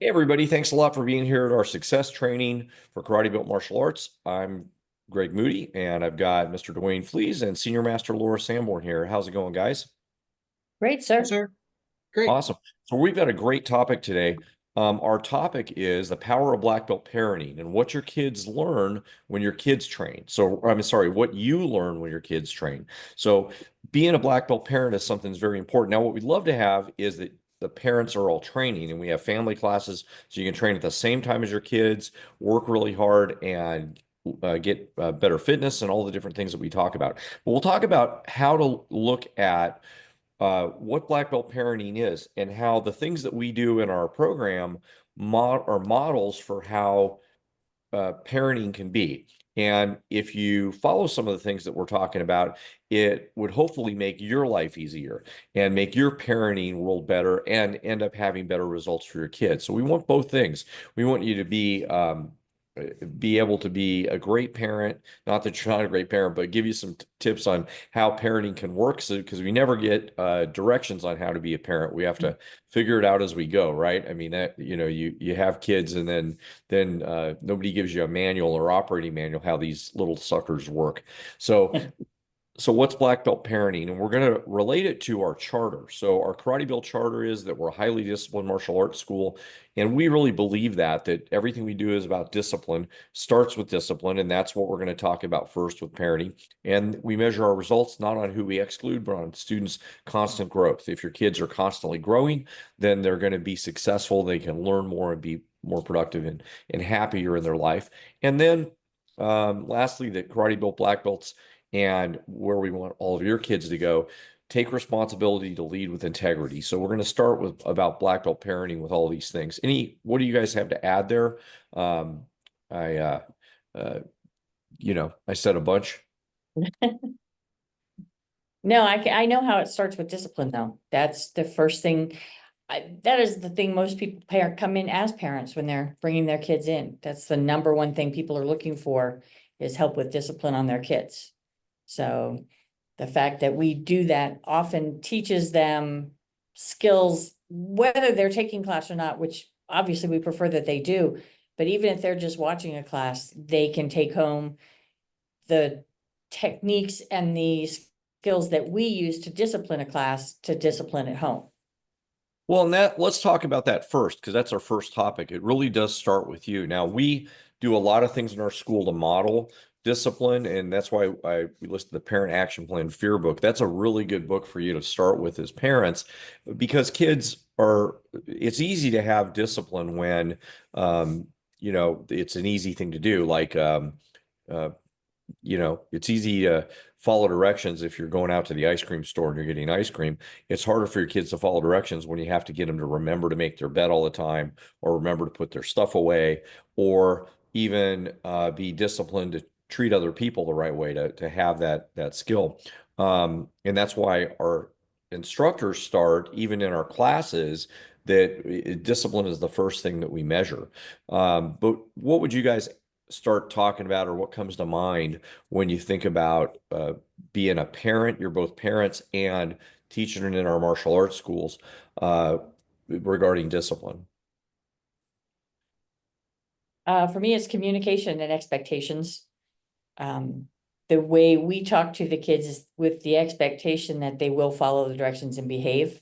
Hey everybody, thanks a lot for being here at our success training for Karate Built Martial Arts. I'm Greg Moody and I've got Mr. Dwayne Fleas and Senior Master Laura Sanborn here. How's it going, guys? Great, Yes, sir. sir. Great. Awesome. So we've got a great topic today. Our topic is the power of black belt parenting and what your kids learn when your kids train. So I'm sorry, what you learn when your kids train. So being a black belt parent is something that's very important. Now, what we'd love to have is that the parents are all training and we have family classes so you can train at the same time as your kids, work really hard and get better fitness and all the different things that we talk about. But we'll talk about how to look at what black belt parenting is and how the things that we do in our program are models for how parenting can be. And if you follow some of the things that we're talking about, it would hopefully make your life easier and make your parenting world better and end up having better results for your kids. So we want both things. We want you to be able to be a great parent, not that you're not a great parent, but give you some tips on how parenting can work. So, because we never get directions on how to be a parent, we have to figure it out as we go, right? I mean, that you have kids, and then nobody gives you a manual or operating manual how these little suckers work. So so what's black belt parenting? And we're going to relate it to our charter. So our Karate Built charter is that we're a highly disciplined martial arts school. And we really believe that everything we do is about discipline, starts with discipline. And that's what we're going to talk about first with parenting. And we measure our results not on who we exclude, but on students' constant growth. If your kids are constantly growing, then they're going to be successful. They can learn more and be more productive and happier in their life. And then lastly, the Karate Built black belts and where we want all of your kids to go, take responsibility to lead with integrity. So we're going to start with about black belt parenting with all these things. What do you guys have to add there? Um, I, uh, I said a bunch. No, I know how it starts with discipline, though. That's the first thing. That is the thing most people come in as parents when they're bringing their kids in. That's the number one thing people are looking for is help with discipline on their kids. So the fact that we do that often teaches them skills, whether they're taking class or not, which obviously we prefer that they do. But even if they're just watching a class, they can take home the techniques and the skills that we use to discipline a class to discipline at home. Well, and let's talk about that first, because that's our first topic. It really does start with you. Now, we do a lot of things in our school to model discipline, and that's why we listed the Parent Action Plan Fear book. That's a really good book for you to start with as parents, because it's easy to have discipline when, it's an easy thing to do. Like, uh, it's easy to follow directions if you're going out to the ice cream store and you're getting ice cream. It's harder for your kids to follow directions when you have to get them to remember to make their bed all the time, or remember to put their stuff away, or even be disciplined to treat other people the right way to have that skill. And that's why our instructors start, even in our classes, that discipline is the first thing that we measure. But what would you guys start talking about, or what comes to mind when you think about being a parent? You're both parents and teaching in our martial arts schools regarding discipline. For me, it's communication and expectations. Um, the way we talk to the kids is with the expectation that they will follow the directions and behave.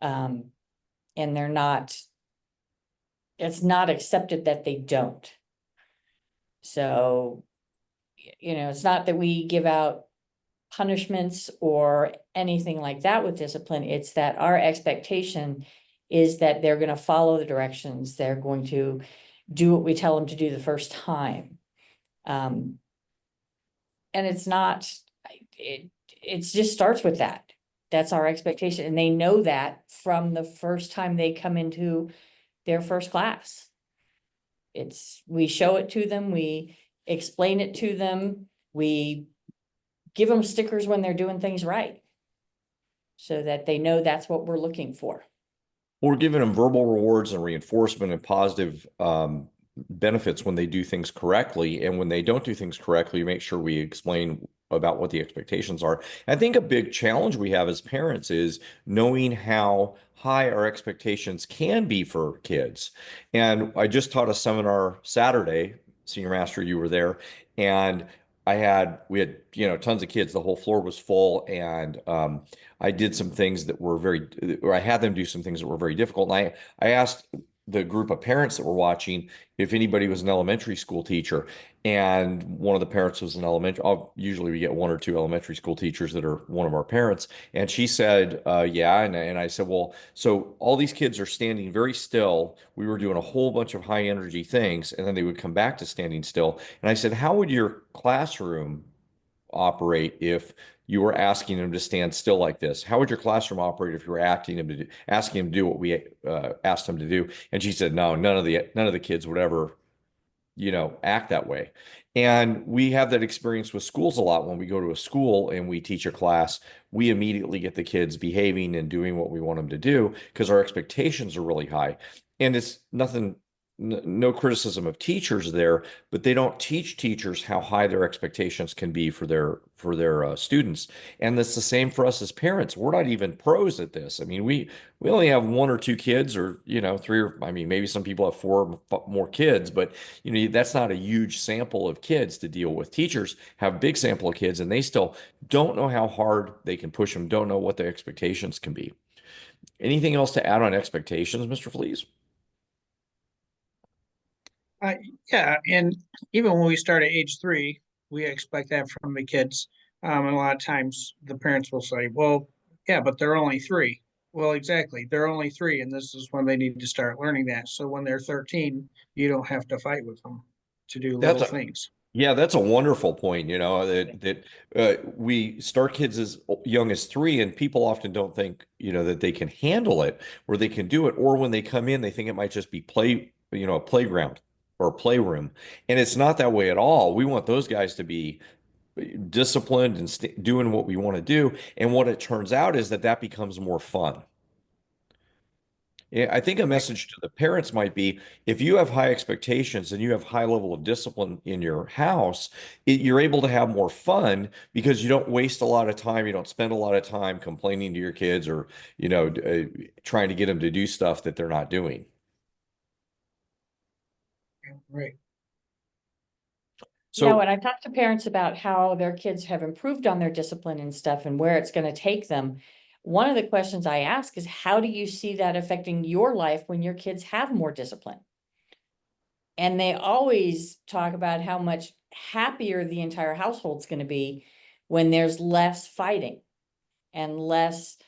Um, and it's not accepted that they don't. So, it's not that we give out punishments or anything like that with discipline. It's that our expectation is that they're going to follow the directions. They're going to do what we tell them to do the first time. Um, and it just starts with that. That's our expectation. And they know that from the first time they come into their first class. We show it to them, we explain it to them, we give them stickers when they're doing things right, so that they know that's what we're looking for. We're giving them verbal rewards and reinforcement and positive benefits when they do things correctly. And when they don't do things correctly, make sure we explain about what the expectations are. I think a big challenge we have as parents is knowing how high our expectations can be for kids. And I just taught a seminar Saturday, Senior Master, you were there, and we had, tons of kids. The whole floor was full, and I did some things that were or I had them do some things that were very difficult. And I asked the group of parents that were watching if anybody was an elementary school teacher. And one of the parents was an elementary. Usually we get one or two elementary school teachers that are one of our parents. And she said, yeah. And I said, well, so all these kids are standing very still. We were doing a whole bunch of high energy things, and then they would come back to standing still. And I said, how would your classroom operate if you were asking them to stand still like this? How would your classroom operate if you were asking them to do what we asked them to do? And she said, no, none of the kids would ever, act that way. And we have that experience with schools a lot. When we go to a school and we teach a class, we immediately get the kids behaving and doing what we want them to do because our expectations are really high. And it's nothing, no criticism of teachers there, but they don't teach teachers how high their expectations can be for their students. And that's the same for us as parents. We're not even pros at this. I mean, we only have one or two kids, or three, or I mean, maybe some people have four more kids, but that's not a huge sample of kids to deal with. Teachers have a big sample of kids, and they still don't know how hard they can push them, don't know what the expectations can be. Anything else to add on expectations, Mr. Fleas? Uh, yeah, and even when we start at age 3, we expect that from the kids. And a lot of times the parents will say, well, yeah, but they're only 3. Well, exactly. They're only 3, and this is when they need to start learning that. So when they're 13, you don't have to fight with them to do That's little a things. Yeah, that's a wonderful point, that we start kids as young as 3, and people often don't think, that they can handle it or they can do it, or when they come in, they think it might just be a playground or a playroom. And it's not that way at all. We want those guys to be disciplined and st doing what we want to do. And what it turns out is that becomes more fun. Yeah, I think a Right. message to the parents might be if you have high expectations and you have high level of discipline in your house, you're able to have more fun because you don't waste a lot of time. You don't spend a lot of time complaining to your kids or, trying to get them to do stuff that they're not doing. Right. Yeah, So, when I talk to parents about how their kids have improved on their discipline and stuff and where it's going to take them, one of the questions I ask is, how do you see that affecting your life when your kids have more discipline? And they always talk about how much happier the entire household's going to be when there's less fighting and less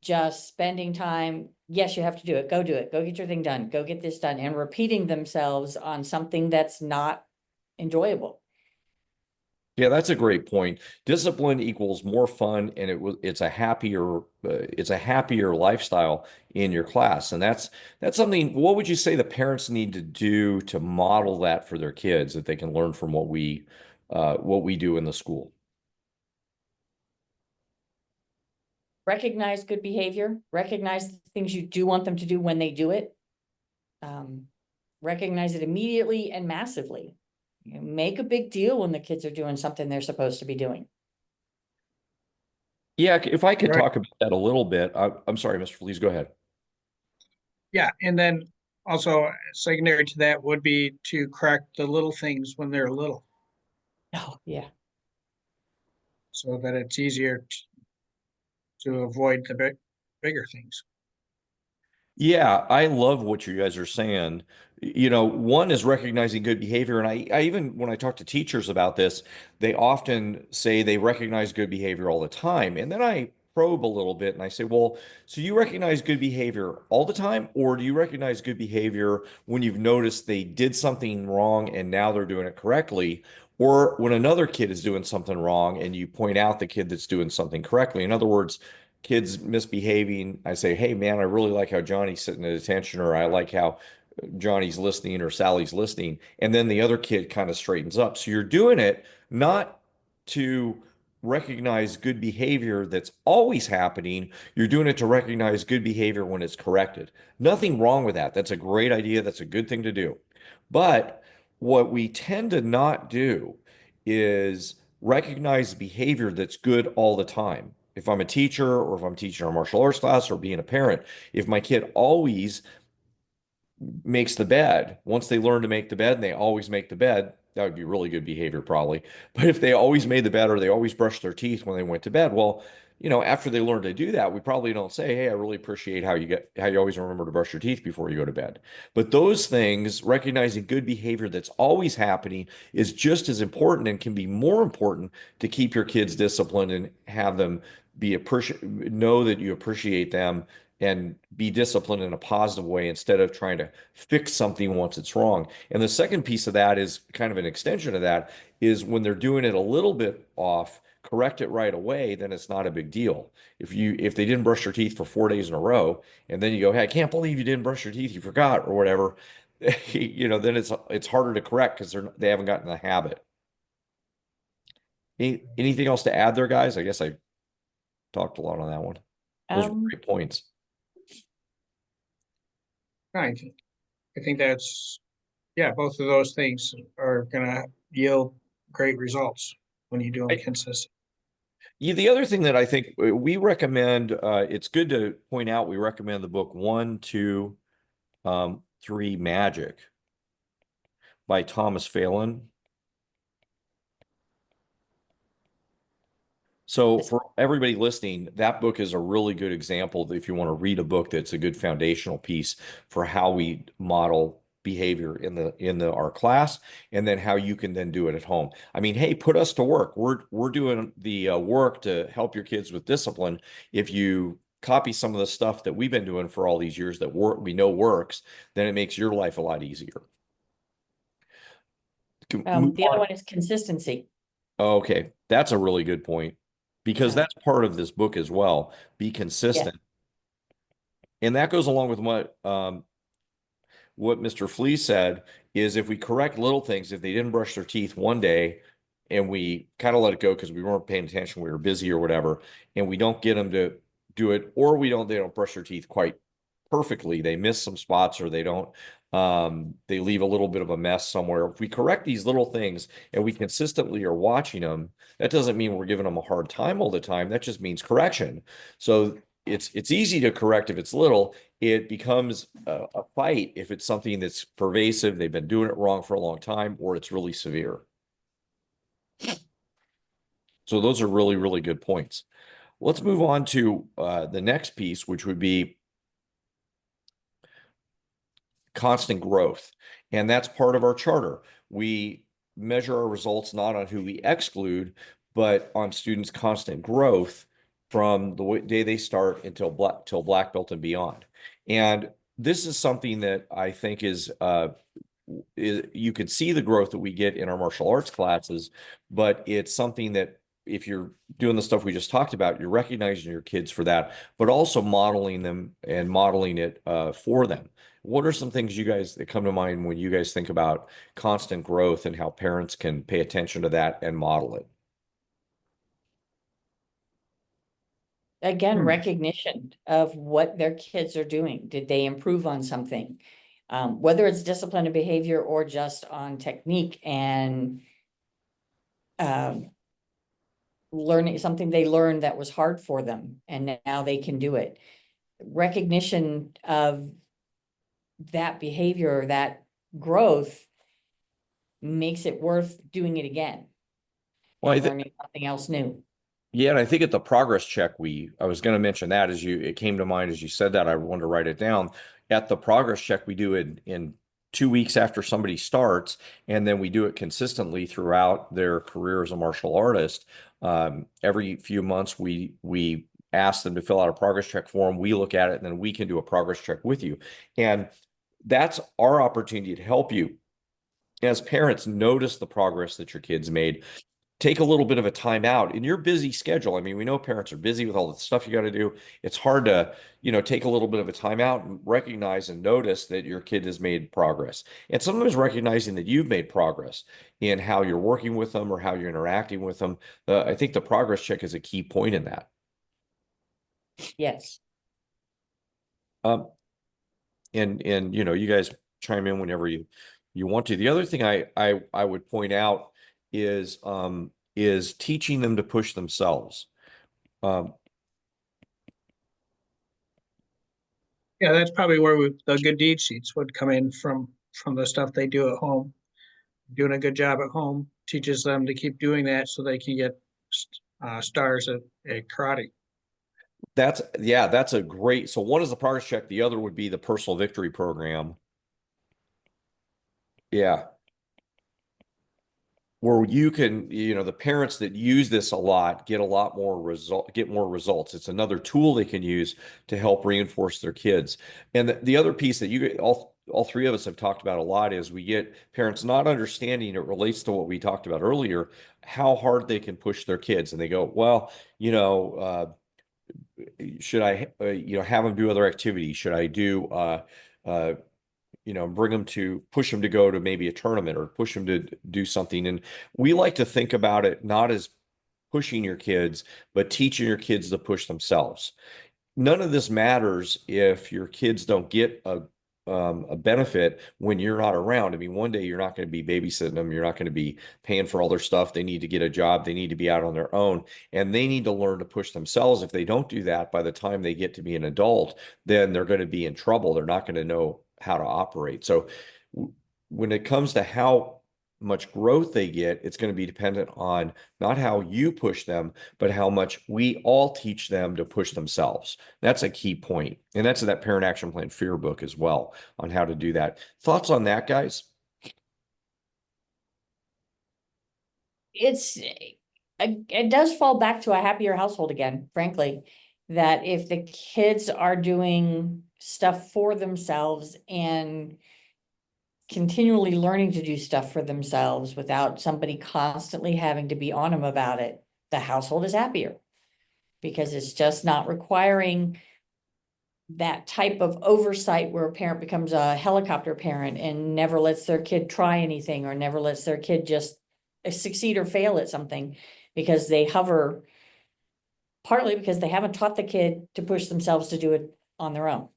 just spending time. Yes, you have to do it. Go do it. Go get your thing done. Go get this done, and repeating themselves on something that's not enjoyable. yeah, that's a great point. Discipline equals more fun, and it's a happier lifestyle in your class, and that's something. What would you say the parents need to do to model that for their kids that they can learn from what we do in the school? Recognize good behavior, recognize the things you do want them to do when they do it. Um, Recognize it immediately and massively. Make a big deal when the kids are doing something they're supposed to be doing. Yeah, if I could Right. talk about that a little bit. I'm sorry, Mr. Flees, go ahead. Yeah. And then also secondary to that would be to correct the little things when they're little Oh, yeah. so that it's easier to avoid the bigger things. Yeah, I love what you guys are saying. One is recognizing good behavior. And I even, when I talk to teachers about this, they often say they recognize good behavior all the time. And then I probe a little bit and I say, well, so you recognize good behavior all the time, or do you recognize good behavior when you've noticed they did something wrong and now they're doing it correctly? Or when another kid is doing something wrong and you point out the kid that's doing something correctly? In other words, kids misbehaving, I say, hey, man, I really like how Johnny's sitting at attention, or I like how Johnny's listening or Sally's listening. And then the other kid kind of straightens up. So you're doing it not to recognize good behavior that's always happening. You're doing it to recognize good behavior when it's corrected. Nothing wrong with that. That's a great idea. That's a good thing to do. But what we tend to not do is recognize behavior that's good all the time. If I'm a teacher or if I'm teaching a martial arts class or being a parent, if my kid always makes the bed. Once they learn to make the bed and they always make the bed, that would be really good behavior probably. But if they always made the bed or they always brushed their teeth when they went to bed, well, after they learn to do that, we probably don't say, "Hey, I really appreciate how you always remember to brush your teeth before you go to bed." But those things, recognizing good behavior that's always happening is just as important and can be more important to keep your kids disciplined and have them know that you appreciate them and be disciplined in a positive way instead of trying to fix something once it's wrong. And the second piece of that is kind of an extension of that is when they're doing it a little bit off, correct it right away, then it's not a big deal. If they didn't brush their teeth for 4 days in a row, and then you go, "Hey, I can't believe you didn't brush your teeth, you forgot," or whatever, then it's harder to correct because they haven't gotten the habit. Anything else to add there, guys? I guess I talked a lot on that one. Those are Um, great points. I think, I think that's, yeah, both of those things are gonna yield great results when you do them consistent. Yeah, the other thing that I think we recommend, it's good to point out, we recommend the book One, Two, Three Magic by Thomas Phelan. So for everybody listening, that book is a really good example if you want to read a book that's a good foundational piece for how we model behavior in our class, and then how you can then do it at home. I mean, hey, put us to work. We're doing the work to help your kids with discipline. If you copy some of the stuff that we've been doing for all these years that we know works, then it makes your life a lot easier. Move the other on. one is consistency. Okay, that's a really good point because Yeah. that's part of this book as well. Be Yeah. consistent. And that goes along with what Mr. Flea said is if we correct little things, if they didn't brush their teeth one day and we kind of let it go because we weren't paying attention, we were busy or whatever, and we don't get them to do it, or they don't brush their teeth quite perfectly. They miss some spots or they leave a little bit of a mess somewhere. If we correct these little things and we consistently are watching them, that doesn't mean we're giving them a hard time all the time. That just means correction. So it's easy to correct if it's little. It becomes a fight if it's something that's pervasive, they've been doing it wrong for a long time, or it's really severe. So those are really, really good points. Let's move on to the next piece, which would be constant growth. And that's part of our charter. We measure our results not on who we exclude, but on students' constant growth from the day they start till black belt and beyond. And this is something that I think is you can see the growth that we get in our martial arts classes, but it's something that if you're doing the stuff we just talked about, you're recognizing your kids for that, but also modeling them and modeling it for them. What are some things you guys that come to mind when you guys think about constant growth and how parents can pay attention to that and model it? Again, Hmm. recognition of what their kids are doing. Did they improve on something? Whether it's discipline and behavior or just on technique and um, learning something they learned that was hard for them and now they can do it. Recognition of that behavior, that growth makes it worth doing it again Well, and learning something else new. yeah, and I think at the progress check, I was going to mention that it came to mind as you said that. I wanted to write it down. At the progress check, we do it in 2 weeks after somebody starts, and then we do it consistently throughout their career as a martial artist. Every few months, we ask them to fill out a progress check form. We look at it, and then we can do a progress check with you. And that's our opportunity to help you as parents notice the progress that your kids made, take a little bit of a time out in your busy schedule. I mean, we know parents are busy with all the stuff you got to do. It's hard to, take a little bit of a time out and recognize and notice that your kid has made progress. And sometimes recognizing that you've made progress in how you're working with them or how you're interacting with them. I think the progress check is a key point in that. Yes. Um, and you guys chime in whenever you want to. The other thing I would point out is is teaching them to push themselves. Um, Yeah, that's probably where the good deed sheets would come in from the stuff they do at home. Doing a good job at home teaches them to keep doing that so they can get stars at karate. yeah, that's a great. So one is the progress check, the other would be the personal victory program. Yeah, where you can, the parents that use this a lot get a lot more get more results. It's another tool they can use to help reinforce their kids. And the other piece that all three of us have talked about a lot is we get parents not understanding, it relates to what we talked about earlier, how hard they can push their kids. And they go, well, should I, have them do other activities? Should I do, uh, bring them to push them to go to maybe a tournament or push them to do something. And we like to think about it not as pushing your kids, but teaching your kids to push themselves. None of this matters if your kids don't get a benefit when you're not around. I mean, one day you're not going to be babysitting them. You're not going to be paying for all their stuff. They need to get a job. They need to be out on their own, and they need to learn to push themselves. If they don't do that by the time they get to be an adult, then they're going to be in trouble. They're not going to know how to operate. So when it comes to how much growth they get, it's going to be dependent on not how you push them, but how much we all teach them to push themselves. That's a key point. And that's in that Parent Action Plan Fear book as well on how to do that. Thoughts on that, guys? It does fall back to a happier household again, frankly, that if the kids are doing stuff for themselves and continually learning to do stuff for themselves without somebody constantly having to be on them about it, the household is happier because it's just not requiring that type of oversight where a parent becomes a helicopter parent and never lets their kid try anything or never lets their kid just succeed or fail at something because they hover, partly because they haven't taught the kid to push themselves to do it on their own.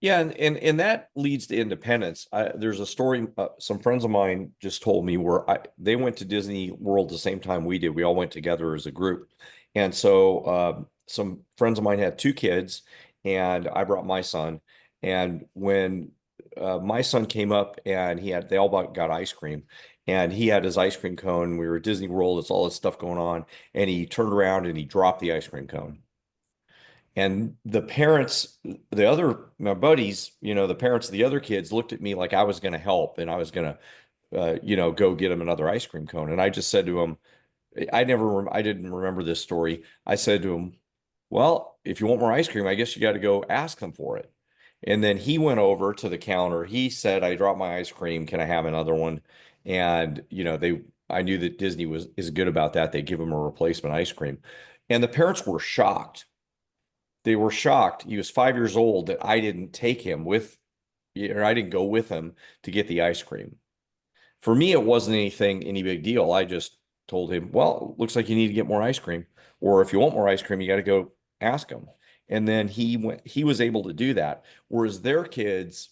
Yeah, and that leads to independence. There's a story some friends of mine just told me where they went to Disney World the same time we did. We all went together as a group, and so some friends of mine had two kids, and I brought my son. And when my son came up, and they all got ice cream, and he had his ice cream cone. We were at Disney World. It's all this stuff going on, and he turned around and he dropped the ice cream cone. And the parents, my buddies, the parents of the other kids looked at me like I was going to help and I was going to, go get him another ice cream cone. And I just said to him, I didn't remember this story. I said to him, well, if you want more ice cream, I guess you got to go ask them for it. And then he went over to the counter. He said, I dropped my ice cream. Can I have another one? And, I knew that Disney is good about that. They give him a replacement ice cream. And the parents were shocked. They were shocked. He was 5 years old that I didn't take him or I didn't go with him to get the ice cream. For me, it wasn't any big deal. I just told him, well, looks like you need to get more ice cream. Or if you want more ice cream, you got to go ask him. And then he was able to do that. Whereas their kids,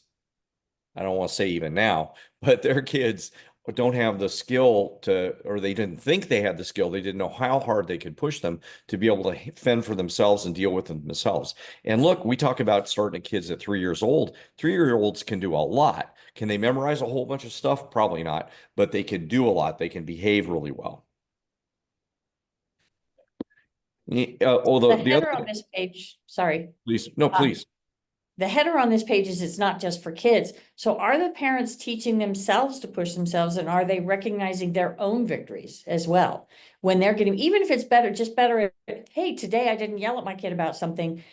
I don't want to say even now, but their kids don't have the skill or they didn't think they had the skill. They didn't know how hard they could push them to be able to fend for themselves and deal with them themselves. And look, we talk about starting kids at 3 years old. 3-year-olds can do a lot. Can they memorize a whole bunch of stuff? Probably not, but they can do a lot. They can behave really well. The Although the other header on this page, sorry. please, no, please. The header on this page is it's not just for kids. So are the parents teaching themselves to push themselves and are they recognizing their own victories as well? When they're getting, even if it's better, just better, hey, today I didn't yell at my kid about something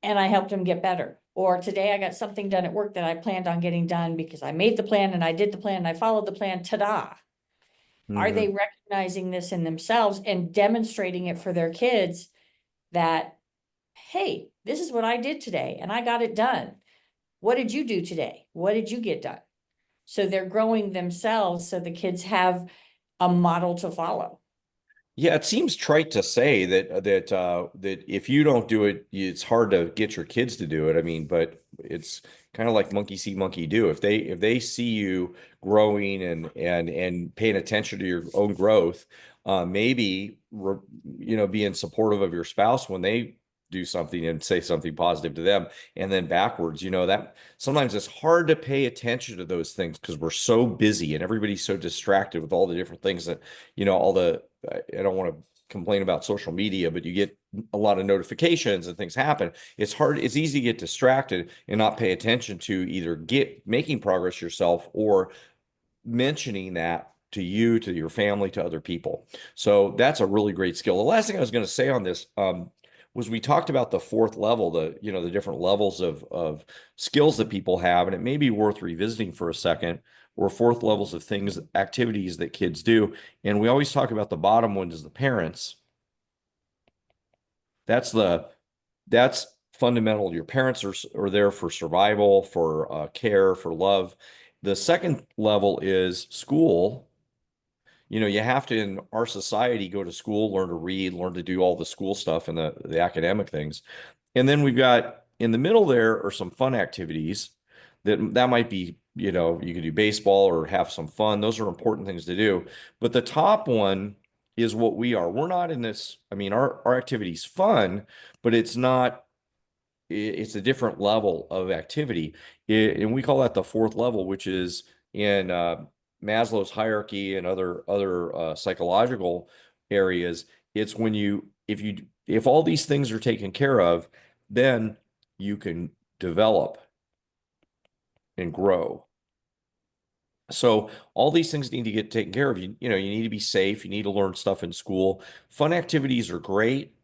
and I helped him get better. Or today I got something done at work that I planned on getting done because I made the plan and I did the plan and I followed the plan, ta-da. Are they recognizing this in themselves and demonstrating it for their kids that, hey, this is what I did today and I got it done. What did you do today? What did you get done? So they're growing themselves so the kids have a model to follow. Yeah, it seems trite to say that if you don't do it, it's hard to get your kids to do it. I mean, but it's kind of like monkey see, monkey do. If they see you growing and paying attention to your own growth, Maybe, being supportive of your spouse when they do something and say something positive to them, and then backwards, that sometimes it's hard to pay attention to those things because we're so busy and everybody's so distracted with all the different things that, all the, I don't want to complain about social media, but you get a lot of notifications and things happen. It's easy to get distracted and not pay attention to either making progress yourself or mentioning that to you, to your family, to other people. So that's a really great skill. The last thing I was going to say on this, was we talked about the fourth level, the different levels of skills that people have, and it may be worth revisiting for a second, or fourth levels of things, activities that kids do. And we always talk about the bottom one is the parents. That's fundamental. Your parents are there for survival, for care, for love. The second level is school. You have to, in our society, go to school, learn to read, learn to do all the school stuff and the academic things. And then we've got in the middle there are some fun activities that might be, you could do baseball or have some fun. Those are important things to do. But the top one is what we are. We're not in this. I mean, our activity's fun, but it's a different level of activity. And we call that the fourth level, which is in Maslow's hierarchy and other psychological areas. It's when if all these things are taken care of, then you can develop and grow. So all these things need to get taken care of. You need to be safe. You need to learn stuff in school. Fun activities are great.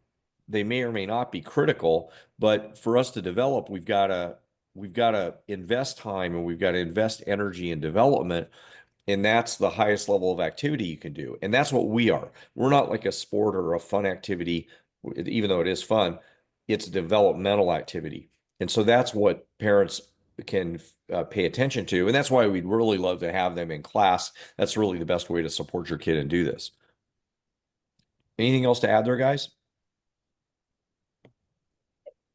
They may or may not be critical, but for us to develop, we've got to invest time, and we've got to invest energy in development. And that's the highest level of activity you can do. And that's what we are. We're not like a sport or a fun activity, even though it is fun. It's a developmental activity. And so that's what parents can pay attention to. And that's why we'd really love to have them in class. That's really the best way to support your kid and do this. Anything else to add there, guys?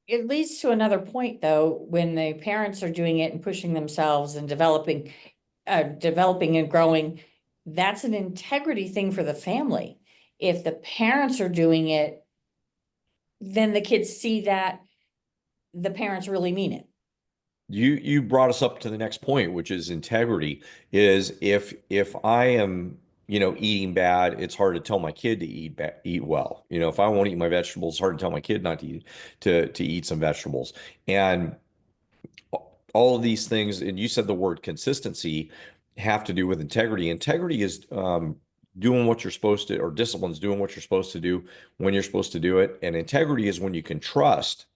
It leads to another point, though, when the parents are doing it and pushing themselves and developing and growing, that's an integrity thing for the family. If the parents are doing it, then the kids see that the parents really mean it. You brought us up to the next point, which is integrity. Is if I am, eating bad, it's hard to tell my kid to eat well. If I won't eat my vegetables, it's hard to tell my kid not to eat some vegetables. And all of these things, and you said the word consistency, have to do with integrity. Integrity is doing what you're supposed to, or discipline's doing what you're supposed to do when you're supposed to do it. And integrity is when you can trust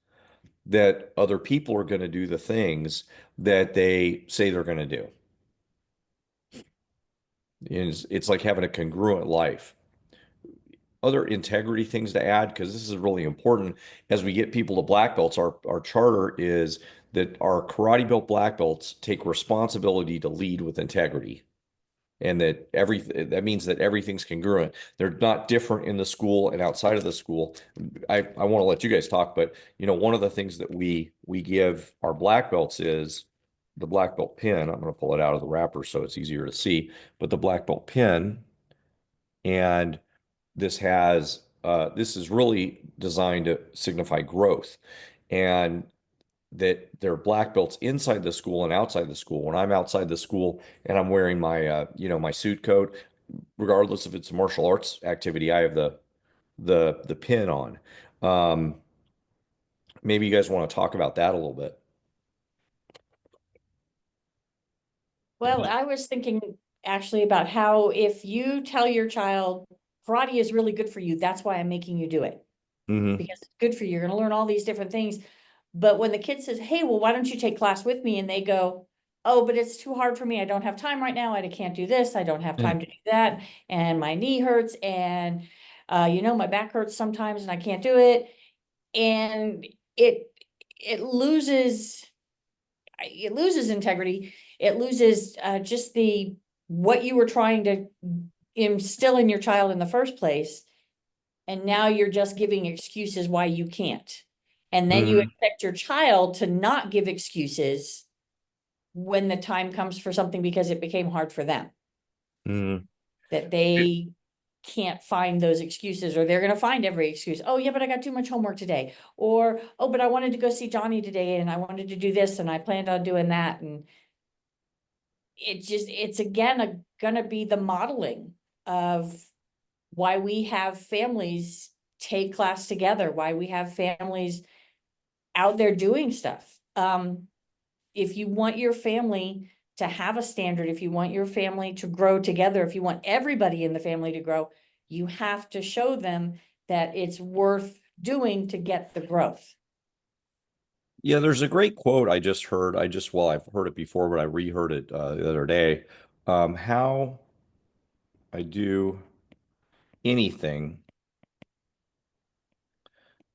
that other people are going to do the things that they say they're going to do. It's like having a congruent life. Other integrity things to add, because this is really important as we get people to black belts. Our charter is that our karate belt black belts take responsibility to lead with integrity. And that means that everything's congruent. They're not different in the school and outside of the school. I want to let you guys talk, but one of the things that we give our black belts is the black belt pin. I'm going to pull it out of the wrapper so it's easier to see, but the black belt pin. And this is really designed to signify growth, and that they're black belts inside the school and outside the school. When I'm outside the school and I'm wearing my my suit coat, regardless if it's a martial arts activity, I have the pin on. Um, Maybe you guys want to talk about that a little bit. Well, I was thinking actually about how if you tell your child karate is really good for you, that's why I'm making you do it. Hmm. Because it's good for you. You're going to learn all these different things. But when the kid says, hey, well, why don't you take class with me? And they go, oh, but it's too hard for me. I don't have time right now. I can't do this. I don't have time to do that. And my knee hurts. And, my back hurts sometimes and I can't do it. And it loses integrity. It loses just what you were trying to instill in your child in the first place. And now you're just giving excuses why you can't. And then you Hmm. expect your child to not give excuses when the time comes for something because it became hard for them. Hmm. That they can't find those excuses, or they're going to find every excuse. Oh yeah, but I got too much homework today. Or, oh, but I wanted to go see Johnny today and I wanted to do this and I planned on doing that. And it's again, gonna be the modeling of why we have families take class together, why we have families out there doing stuff. If you want your family to have a standard, if you want your family to grow together, if you want everybody in the family to grow, you have to show them that it's worth doing to get the growth. Yeah, there's a great quote I just heard. Well, I've heard it before, but I reheard it the other day. How I do anything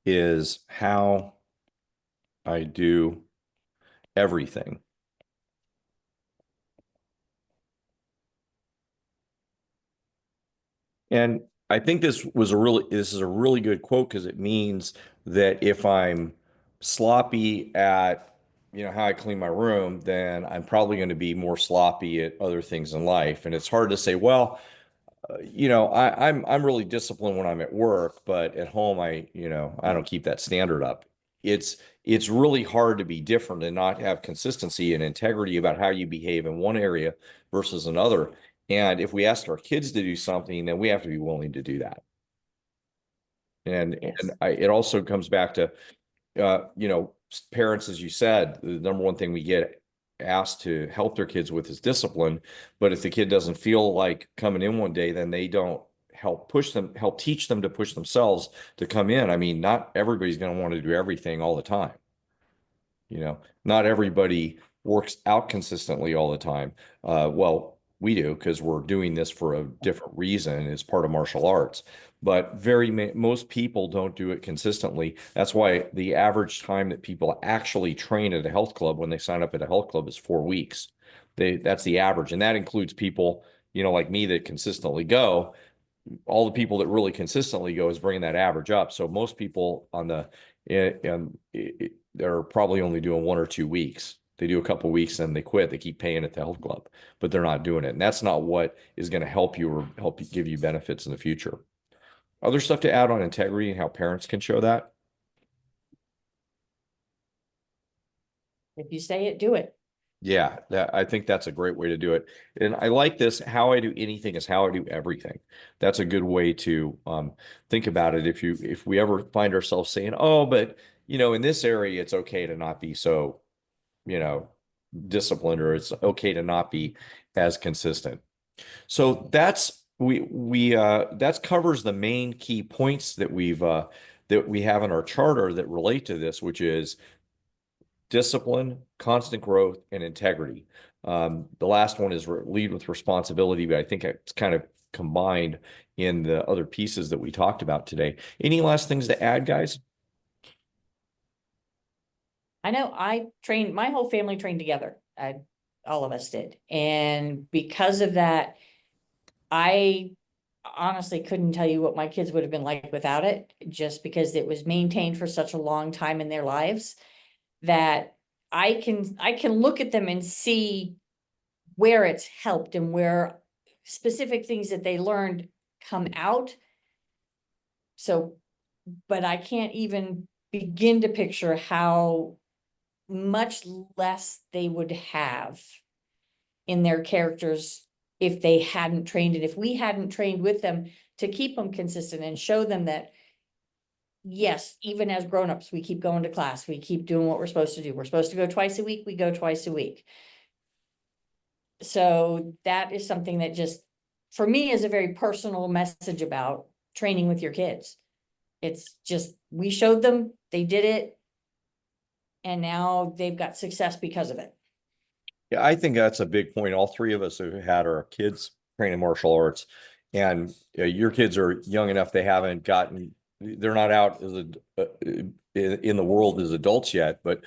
is how I do everything. And I think this is a really good quote because it means that if I'm sloppy at, how I clean my room, then I'm probably going to be more sloppy at other things in life. And it's hard to say, well, I'm really disciplined when I'm at work, but at home I don't keep that standard up. It's really hard to be different and not have consistency and integrity about how you behave in one area versus another. And if we ask our kids to do something, then we have to be willing to do that. And Yes. it also comes back to parents, as you said, the number one thing we get asked to help their kids with is discipline. But if the kid doesn't feel like coming in one day, then they don't help teach them to push themselves to come in. I mean, not everybody's going to want to do everything all the time. Not everybody works out consistently all the time. Well, we do because we're doing this for a different reason as part of martial arts. But most people don't do it consistently. That's why the average time that people actually train at a health club when they sign up at a health club is 4 weeks. That's the average, and that includes people, like me that consistently go. All the people that really consistently go is bringing that average up. So most people they're probably only doing 1 or 2 weeks. They do a couple weeks and they quit. They keep paying at the health club, but they're not doing it. And that's not what is going to help you or help you give you benefits in the future. Other stuff to add on integrity and how parents can show that? If you say it, do it. Yeah, I think that's a great way to do it. And I like this. How I do anything is how I do everything. That's a good way to think about it. If we ever find ourselves saying, oh, but in this area, it's okay to not be so, you know, disciplined, or it's okay to not be as consistent. So that covers the main key points that we have in our charter that relate to this, which is discipline, constant growth, and integrity. The last one is lead with responsibility, but I think it's kind of combined in the other pieces that we talked about today. Any last things to add, guys? I know my whole family trained together. All of us did. And because of that, I honestly couldn't tell you what my kids would have been like without it, just because it was maintained for such a long time in their lives that I can look at them and see where it's helped and where specific things that they learned come out. So, but I can't even begin to picture how much less they would have in their characters if they hadn't trained it, if we hadn't trained with them to keep them consistent and show them that, yes, even as grownups, we keep going to class, we keep doing what we're supposed to do. We're supposed to go twice a week, we go twice a week. So that is something that just, for me, is a very personal message about training with your kids. It's just, we showed them, they did it, and now they've got success because of it. Yeah, I think that's a big point. All three of us have had our kids training martial arts, and your kids are young enough, they're not out in the world as adults yet, but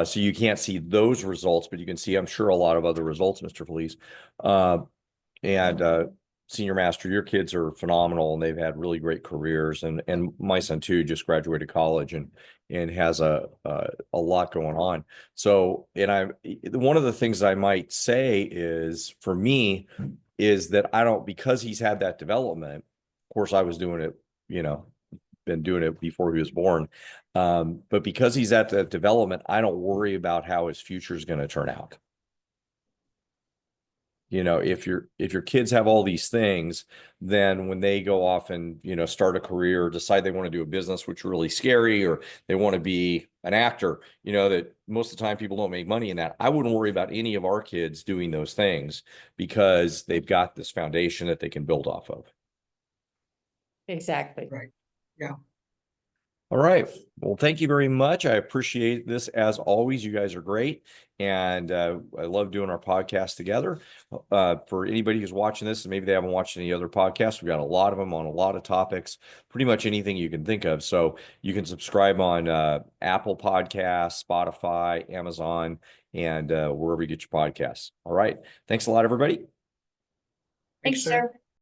so you can't see those results, but you can see, I'm sure, a lot of other results, Mr. Felice. And Senior Master, your kids are phenomenal, and they've had really great careers. And my son too just graduated college and has a lot going on. So, one of the things I might say is, for me, is that because he's had that development, course, I was doing it, been doing it before he was born. But because he's at the development, I don't worry about how his future is going to turn out. If your kids have all these things, then when they go off and start a career, decide they want to do a business, which is really scary, or they want to be an actor, that most of the time people don't make money in that. I wouldn't worry about any of our kids doing those things because they've got this foundation that they can build off of. Exactly. Right. Yeah. All right. Well, thank you very much. I appreciate this as always. You guys are great. And I love doing our podcast together. For anybody who's watching this, and maybe they haven't watched any other podcasts, we've got a lot of them on a lot of topics, pretty much anything you can think of. So you can subscribe on Apple Podcasts, Spotify, Amazon, and wherever you get your podcasts. All right. Thanks a lot, everybody. Thanks, sir.